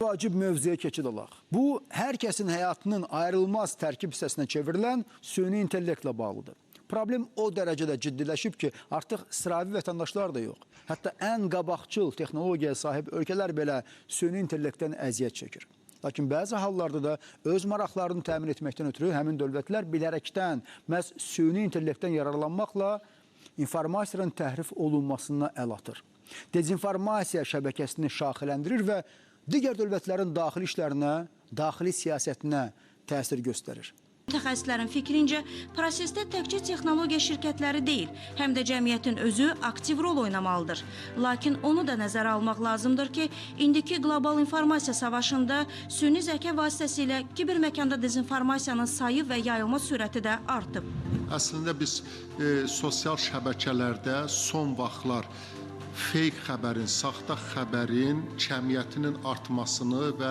Vacib mövzuya keçid olaq. Bu, hər kəsin həyatının ayrılmaz tərkib hissəsinə çevrilən süni intellektlə bağlıdır. Problem o dərəcədə ciddiləşib ki, artıq sıravi vətəndaşlar da yox. Hətta ən qabaqcıl texnologiyaya sahib ölkələr belə süni intellektdən əziyyət çəkir. Lakin bəzi hallarda da öz maraqlarını təmin etməkdən ötürü həmin dövlətlər bilərəkdən məhz süni intellektdən yararlanmaqla informasiyanın təhrif olunmasına əl atır. Dezinformasiya şəbəkəsini şaxələndirir və digər dövlətlərin daxili işlərinə, daxili siyasətinə təsir göstərir. Mütəxəssislərin fikrincə, prosesdə təkcə texnologiya şirkətləri deyil, həm də cəmiyyətin özü aktiv rol oynamalıdır. Lakin onu da nəzərə almaq lazımdır ki, indiki qlobal informasiya savaşında süni zəka vasitəsilə kiberməkanda dezinformasiyanın sayı və yayılma sürəti də artıb. Əslində biz sosial şəbəkələrdə son vaxtlar fake xəbərin, saxta xəbərin cəmiyyətinin artmasını və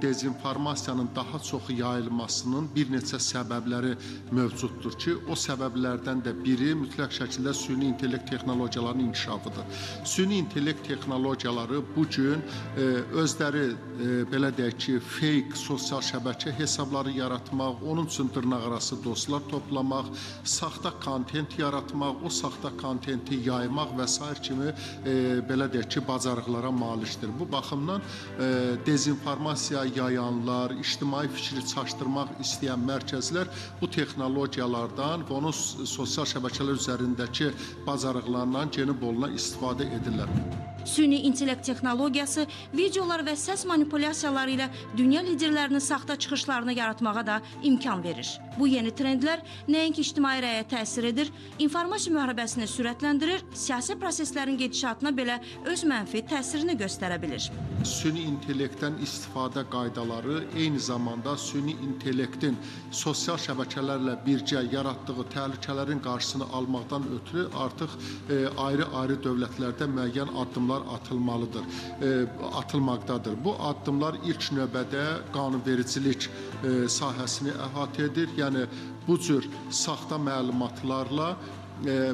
dezinformasiyanın daha çox yayılmasının bir neçə səbəbləri mövcuddur ki, o səbəblərdən də biri mütləq şəkildə süni intellekt texnologiyalarının inkişafıdır. Süni intellekt texnologiyaları bugün özləri belə deyək ki, fake sosial şəbəkə hesabları yaratmaq, onun üçün dırnaqarası dostlar toplamaq, saxta kontent yaratmaq, o saxta kontenti yaymaq və s. kimi belə deyək ki, bacarıqlara malikdir. Bu baxımdan dezinformasiya yayanlar, ictimai fikri çaşdırmaq istəyən mərkəzlər bu texnologiyalardan və onun sosial şəbəkələr üzərindəki bacarıqlarından geni boluna istifadə edirlər. Süni intellekt texnologiyası videolar və səs manipulyasiyaları ilə dünya liderlərinin saxta çıxışlarını yaratmağa da imkan verir. Bu yeni trendlər nəinki ictimai rəyə təsir edir, informasiya müharibəsini sürətləndirir, siyasi proseslərin gedişatına belə öz mənfi təsirini göstərə bilir. Süni intellektdən istifadə qaydaları eyni zamanda süni intellektin sosial şəbəkələrlə birgə yaratdığı təhlükələrin qarşısını almaqdan ötürü artıq ayrı-ayrı dövlətlərdə müəyyən addımlar atılmaqdadır. Bu addımlar ilk növbədə qanunvericilik sahəsini əhatə edir. Yəni bu cür saxta məlumatlarla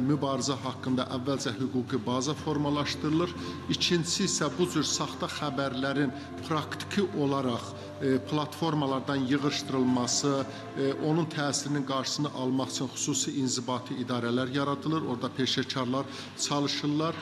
mübarizə haqqında əvvəlcə hüquqi baza formalaşdırılır. İkincisi isə bu cür saxta xəbərlərin praktiki olaraq platformalardan yığışdırılması, onun təsirinin qarşısını almaq üçün xüsusi inzibati idarələr yaradılır. Orada peşəkarlar çalışırlar.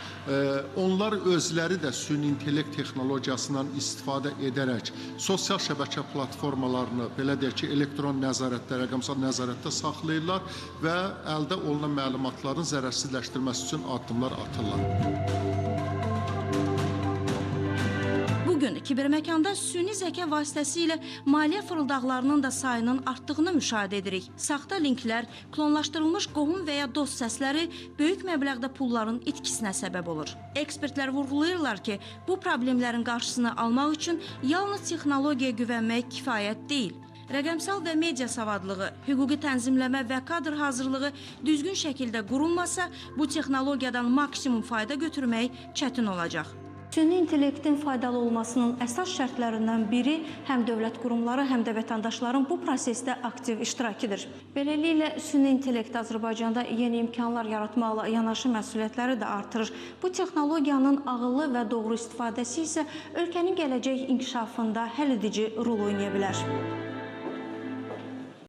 Onlar özləri də süni intellekt texnologiyasından istifadə edərək sosial şəbəkə platformalarını, belə deyək ki, elektron nəzarətdə, rəqəmsal nəzarətdə saxlayırlar və əldə olunan məlumatların zərərsizləşdirməsi üçün addımlar atırlar. Bugün kiberməkanda süni zəka vasitəsilə maliyyə fırıldaqlarının da sayının artdığını müşahidə edirik. Saxta linklər, klonlaşdırılmış qohum və ya dost səsləri böyük məbləğdə pulların itkisinə səbəb olur. Ekspertlər vurğulayırlar ki, bu problemlərin qarşısını almaq üçün yalnız texnologiyaya güvənmək kifayət deyil. Rəqəmsal və media savadlığı, hüquqi tənzimləmə və kadr hazırlığı düzgün şəkildə qurulmasa, bu texnologiyadan maksimum fayda götürmək çətin olacaq. Süni intellektin faydalı olmasının əsas şərtlərindən biri həm dövlət qurumları, həm də vətəndaşların bu prosesdə aktiv iştirakidir. Beləliklə, süni intellekt Azərbaycanda yeni imkanlar yaratmaqla yanaşı məsuliyyətləri də artırır. Bu texnologiyanın ağıllı və doğru istifadəsi isə ölkənin gələcək inkişafında həll edici rol oynaya bilər.